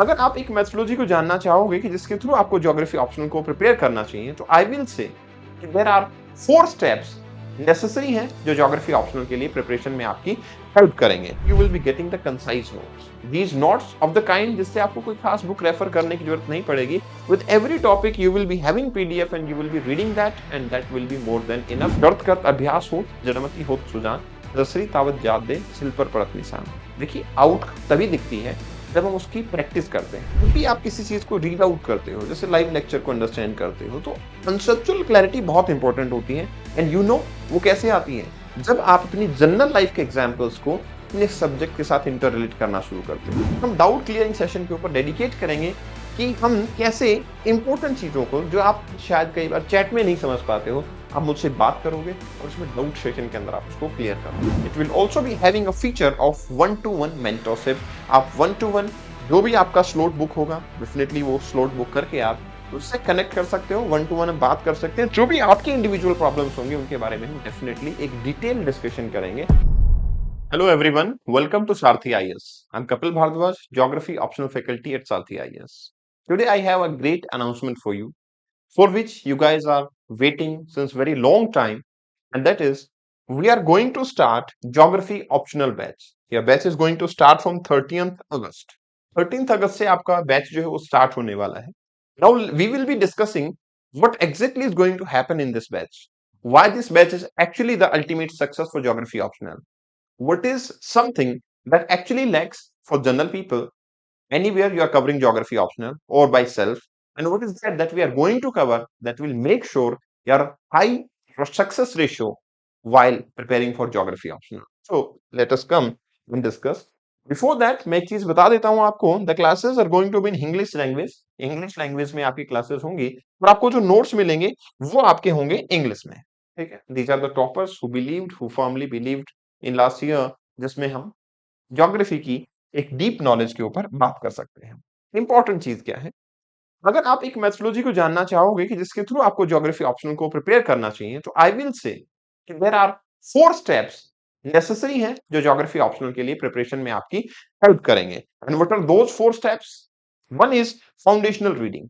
अगर आप एक मेथोडोलॉजी को जानना चाहोगे कि जिसके थ्रू आपको ज्योग्राफी ऑप्शनल को प्रिपेयर करना चाहिए, तो I will say there are 4 steps necessary हैं जो ज्योग्राफी ऑप्शनल के लिए प्रिपरेशन में आपकी हेल्प करेंगे। You will be getting the concise notes, these notes of the kind जिससे आपको कोई खास बुक रेफर करने की जरूरत नहीं पड़ेगी। With every topic you will be having PDF and you will be reading that and that will be more than enough. करत करत अभ्यास हो जड़मति होत सुजान, रसरी तावत जात दे सिल पर पड़त निशान। देखिए आउट तभी दिखती है जब हम उसकी प्रैक्टिस करते हैं। जब भी आप किसी चीज को रीड आउट करते हो, जैसे लाइव लेक्चर को अंडरस्टैंड करते हो, तो कंसेप्चुअल क्लैरिटी बहुत इंपॉर्टेंट होती है। एंड यू नो वो कैसे आती है जब आप अपनी जनरल लाइफ के एग्जांपल्स को अपने सब्जेक्ट के साथ इंटर रिलेट करना शुरू करते हो। हम डाउट क्लियरिंग सेशन के ऊपर डेडिकेट करेंगे कि हम कैसे इंपॉर्टेंट चीजों को जो आप शायद कई बार चैट में नहीं समझ पाते हो, आप मुझसे बात करोगे और उसमें डाउट सेशन के अंदर आप उसको क्लियर करोगे। It will also be having a feature of 1-to-1 mentorship. आप 1-to-1 जो भी आपका स्लॉट बुक होगा, डेफिनेटली वो स्लॉट बुक करके आप उससे कनेक्ट कर सकते हो, 1-to-1 बात कर सकते हैं। जो भी आपकी इंडिविजुअल प्रॉब्लम्स होंगी उनके बारे में हम डेफिनेटली एक डिटेल डिस्कशन करेंगे। Hello everyone, welcome to Sarthi IS. I'm Kapil Bhardwaj, Geography Optional Faculty at Sarthi IS. Today I have a great announcement for you, for which you guys are waiting since very long time, and that is we are going to start Geography Optional Batch. Your batch is going to start from 30th August. 13th August से आपका batch जो है वो start होने वाला है. Now we will be discussing what exactly is going to happen in this batch. Why this batch is actually the ultimate success for Geography Optional. What is something that actually lacks for general people anywhere you are covering geography optional or by self, and what is that we are going to cover that will make sure your high success ratio while preparing for geography optional. So let us come and discuss. Before that मैं एक चीज बता देता हूं आपको, the classes are going to be in English language में आपकी classes होंगी और आपको जो notes मिलेंगे वो आपके होंगे English में। ठीक है, these are the toppers who firmly believed in last year, जिसमें हम ज्योग्राफी की एक डीप नॉलेज के ऊपर बात कर सकते हैं। इंपॉर्टेंट चीज क्या है, अगर आप एक मेथोडोलॉजी को जानना चाहोगे कि जिसके थ्रू आपको ज्योग्राफी ऑप्शनल को प्रिपेयर करना चाहिए, तो I will say there are 4 steps necessary हैं जो ज्योग्राफी ऑप्शनल के लिए प्रिपरेशन में आपकी हेल्प करेंगे। And what are those 4 steps? One is foundational reading.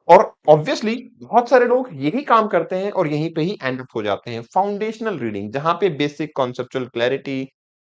और ऑब्वियसली बहुत सारे लोग यही काम करते हैं और यहीं पे ही एंड अप हो जाते हैं। फाउंडेशनल रीडिंग जहां पे बेसिक कॉन्सेप्चुअल क्लैरिटी,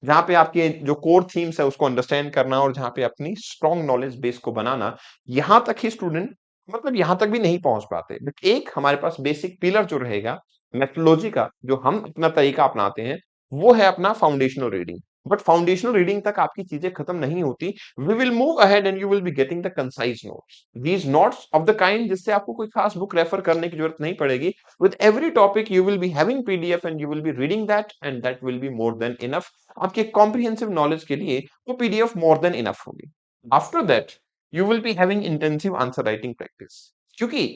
जहां पे आपके जो कोर थीम्स है उसको अंडरस्टैंड करना और जहां पे अपनी स्ट्रॉन्ग नॉलेज बेस को बनाना, यहां तक ही स्टूडेंट मतलब यहां तक भी नहीं पहुंच पाते। बट एक हमारे पास बेसिक पिलर जो रहेगा मेथोडोलॉजी का, जो हम अपना तरीका अपनाते हैं, वो है अपना foundational reading. But foundational reading तक आपकी चीजें खत्म नहीं होती। We will move ahead and you will be getting the concise notes, these notes of the kind जिससे आपको कोई खास बुक रेफर करने की जरूरत नहीं पड़ेगी। With every topic you will be having PDF and you will be reading that and that will be more than enough. आपके कॉम्प्रिहेंसिव नॉलेज के लिए वो पीडीएफ मोर देन इनफ होगी। After that you will be having intensive answer writing practice, क्योंकि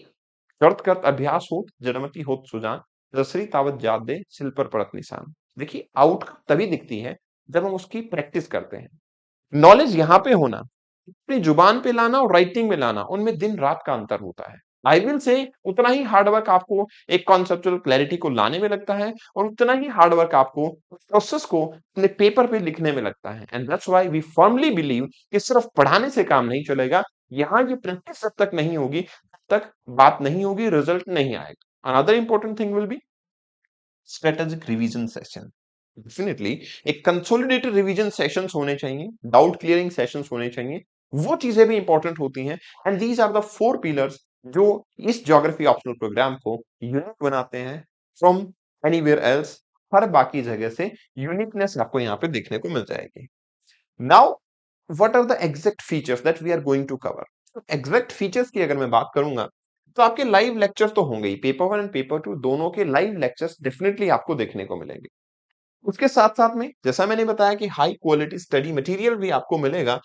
करत करत अभ्यास होत जड़मति होत सुजान, रसरी तावत जात दे सिल पर पड़त निशान। देखिए आउट तभी दिखती है जब हम उसकी प्रैक्टिस करते हैं। नॉलेज यहाँ पे होना, अपनी जुबान पे लाना और राइटिंग में लाना, उनमें दिन रात का अंतर होता है। आई विल से उतना ही हार्ड वर्क आपको एक कॉन्सेप्चुअल क्लैरिटी को लाने में लगता है और उतना ही हार्ड वर्क आपको प्रोसेस को अपने पेपर पे लिखने में लगता है। And that's why we firmly believe कि सिर्फ पढ़ाने से काम नहीं चलेगा। यहाँ ये प्रैक्टिस जब तक नहीं होगी तब तक बात नहीं होगी, रिजल्ट नहीं आएगा। Another important thing will be strategic revision session. Definitely एक कंसोलिडेटेड रिवीजन सेशंस होने चाहिए, डाउट क्लियरिंग सेशंस होने चाहिए, वो चीजें भी इंपॉर्टेंट होती हैं। And these are the 4 pillars जो इस ज्योग्राफी ऑप्शनल प्रोग्राम को यूनिक बनाते हैं फ्रॉम एनीवेयर एल्स। हर बाकी जगह से यूनिकनेस आपको यहाँ पे देखने को मिल जाएगी। Now what are the exact features that we are going to cover? Exact features की अगर मैं बात करूंगा तो आपके लाइव लेक्चर तो होंगे ही, पेपर 1 एंड पेपर 2 दोनों के लाइव लेक्चर्स डेफिनेटली आपको देखने को मिलेंगे। उसके साथ साथ में जैसा मैंने बताया कि हाई क्वालिटी स्टडी मटेरियल भी आपको मिलेगा।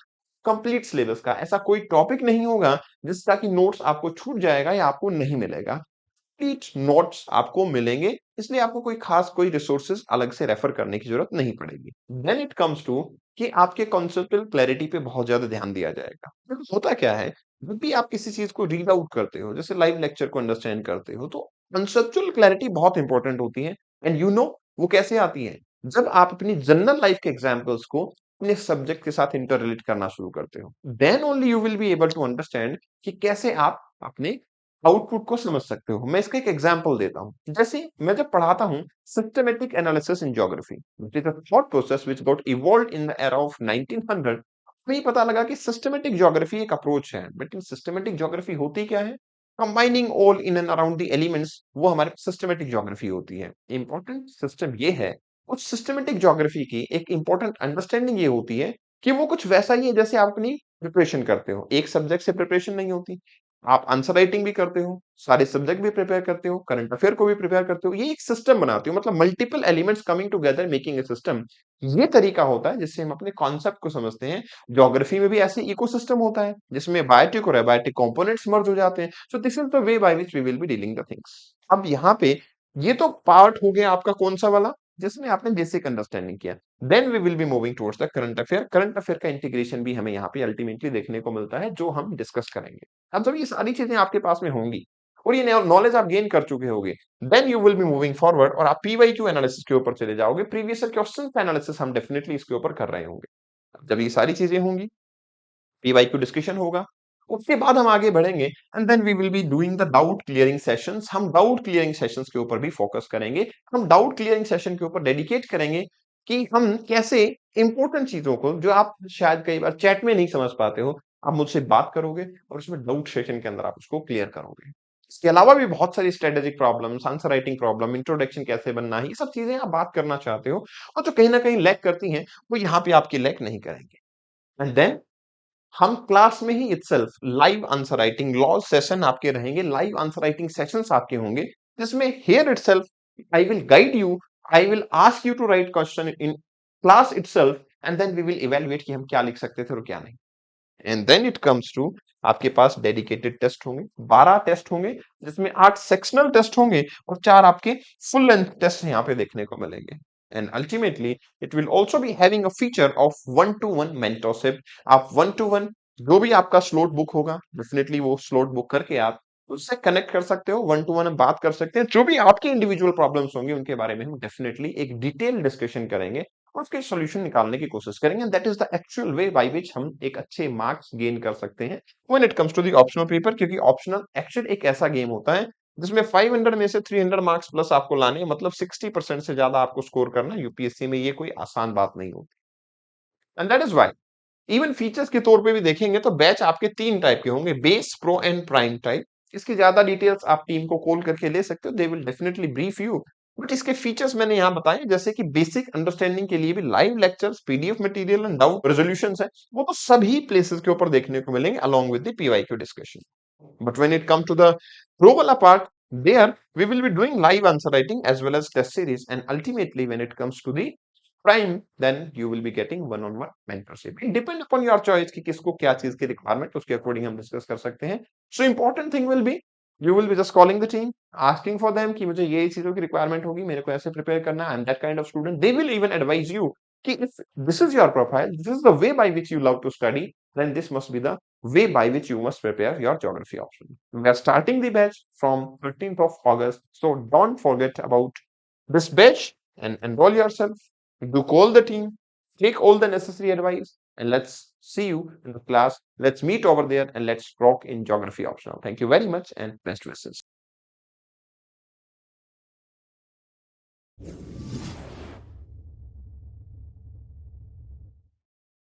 कंप्लीट सिलेबस का ऐसा कोई टॉपिक नहीं होगा जिसका कि नोट्स आपको छूट जाएगा या आपको नहीं मिलेगा। कंप्लीट नोट्स आपको मिलेंगे, इसलिए आपको कोई खास कोई रिसोर्सेज अलग से रेफर करने की जरूरत नहीं पड़ेगी। देन इट कम्स टू कि आपके कॉन्सेप्चुअल क्लैरिटी पे बहुत ज्यादा ध्यान दिया जाएगा। देखो होता क्या है, जब भी आप किसी चीज को रीड आउट करते हो, जैसे लाइव लेक्चर को अंडरस्टैंड करते हो, तो कॉन्सेप्चुअल क्लैरिटी बहुत इंपॉर्टेंट होती है। एंड यू नो वो कैसे आती है, जब आप अपनी जनरल लाइफ के एग्जांपल्स को अपने सब्जेक्ट के साथ इंटर रिलेट करना शुरू करते हो, then only you will be able to understand कि कैसे आप अपने आउटपुट को समझ सकते हो। मैं इसका एक एग्जांपल देता हूँ। जैसे मैं जब पढ़ाता हूँ systematic analysis in geography, which is a thought process which got evolved in the era of 1900, हमें ये पता लगा कि सिस्टमैटिक ज्योग्राफी एक अप्रोच है। बट इन सिस्टमैटिक ज्योग्राफी होती क्या है? Combining all in and around the elements, वो हमारे सिस्टमैटिक ज्योग्राफी होती है। इंपॉर्टेंट सिस्टम ये है, उस सिस्टमैटिक ज्योग्राफी की एक इंपॉर्टेंट अंडरस्टैंडिंग ये होती है कि वो कुछ वैसा ही है जैसे आप अपनी प्रिपरेशन करते हो। एक सब्जेक्ट से प्रिपरेशन नहीं होती, आप आंसर राइटिंग भी करते हो, सारे सब्जेक्ट भी प्रिपेयर करते हो, करंट अफेयर को भी प्रिपेयर करते हो। ये एक सिस्टम बनाते हो, मतलब multiple elements coming together making a system. ये तरीका होता है जिससे हम अपने कॉन्सेप्ट को समझते हैं। ज्योग्राफी में भी ऐसे इकोसिस्टम होता है जिसमें बायोटिक और एबायोटिक कंपोनेंट्स मर्ज हो जाते हैं। So this is the way by which we will be dealing the things. अब यहाँ पे ये तो पार्ट हो गया आपका कौन सा वाला, जिसमें आपने बेसिक अंडरस्टैंडिंग किया। Then we will be moving towards the current affair. Current affair का इंटीग्रेशन भी हमें यहाँ पे अल्टीमेटली देखने को मिलता है, जो हम डिस्कस करेंगे। अब जब ये सारी चीजें आपके पास में होंगी और ये नॉलेज आप गेन कर चुके होगे, then you will be moving forward और आप पीवाईक्यू एनालिसिस के ऊपर चले जाओगे। प्रीवियस ईयर क्वेश्चन एनालिसिस हम डेफिनेटली इसके ऊपर कर रहे होंगे। जब ये सारी चीजें होंगी, पीवाईक्यू डिस्कशन होगा, उसके बाद हम आगे बढ़ेंगे and then we will be doing the doubt clearing sessions. हम डाउट क्लियरिंग सेशंस के ऊपर भी फोकस करेंगे। हम डाउट क्लियरिंग सेशन के ऊपर डेडिकेट करेंगे कि हम कैसे इंपॉर्टेंट चीजों को, जो आप शायद कई बार चैट में नहीं समझ पाते हो, आप मुझसे बात करोगे और उसमें डाउट सेशन के अंदर आप उसको क्लियर करोगे। इसके अलावा भी बहुत सारी strategic problems, answer writing problem, introduction कैसे बनना है, ये सब चीजें आप बात करना चाहते हो और जो कहीं ना कहीं लैक करती हैं, वो यहाँ पे आपकी लैक नहीं करेंगे। एंड देन हम क्लास में ही itself live answer writing law session आपके रहेंगे, लाइव आंसर राइटिंग सेशंस आपके होंगे, जिसमें here itself I will guide you, I will ask you to write question in class itself and then we will evaluate कि हम क्या लिख सकते थे और क्या नहीं। And then it comes to, आपके पास डेडिकेटेड टेस्ट होंगे, 12 टेस्ट होंगे, जिसमें 8 सेक्शनल टेस्ट होंगे और 4 आपके फुल लेंथ टेस्ट यहाँ पे देखने को मिलेंगे। And ultimately it will also be having a feature of 1-to-1 mentorship. आप 1-to-1 जो भी आपका स्लॉट बुक होगा, डेफिनेटली वो स्लॉट बुक करके आप उससे कनेक्ट कर सकते हो, 1-to-1 हम बात कर सकते हैं। जो भी आपकी इंडिविजुअल प्रॉब्लम्स होंगी उनके बारे में हम डेफिनेटली एक डिटेल डिस्कशन करेंगे और उसके सॉल्यूशन निकालने की कोशिश करेंगे। That is the actual way by which हम एक अच्छे मार्क्स गेन कर सकते हैं when it comes to the optional paper. क्योंकि ऑप्शनल एक्चुअल एक ऐसा गेम होता है जिसमें 500 में से 300 मार्क्स प्लस आपको लाने हैं, मतलब 60% से ज्यादा आपको स्कोर करना यूपीएससी में, ये कोई आसान बात नहीं होती। And that is why even features के तौर पे भी देखेंगे तो बैच आपके 3 टाइप के होंगे, base, pro and prime type. इसकी ज्यादा डिटेल्स आप टीम को कॉल करके ले सकते हो, they will definitely brief you. But इसके फीचर्स मैंने यहाँ बताए, जैसे कि बेसिक अंडरस्टैंडिंग के लिए भी live lectures, PDF material and doubt resolutions है, वो तो सभी प्लेसेस के ऊपर देखने को मिलेंगे along with the PYQ discussion. But when it come to the pro वाला part, there we will be doing live answer writing as well as test series, and ultimately when it comes to the prime, then you will be getting one on one mentorship. It depend upon your choice कि किसको क्या चीज की requirement, उसके according हम discuss कर सकते हैं। So important thing will be, you will be just calling the team, asking for them कि मुझे ये चीजों की रिक्वायरमेंट होगी, मेरे को ऐसे प्रिपेयर करना है, I am that kind of student. They will even advise you कि if this is your profile, this is the way by which you love to study, then this must be the way by which you must prepare your geography option. We are starting the batch from 13th of August, so don't forget about this batch and enroll yourself. Do call the team, take all the necessary advice, and let's see you in the class. Let's meet over there and let's rock in geography optional. Thank you very much and best wishes.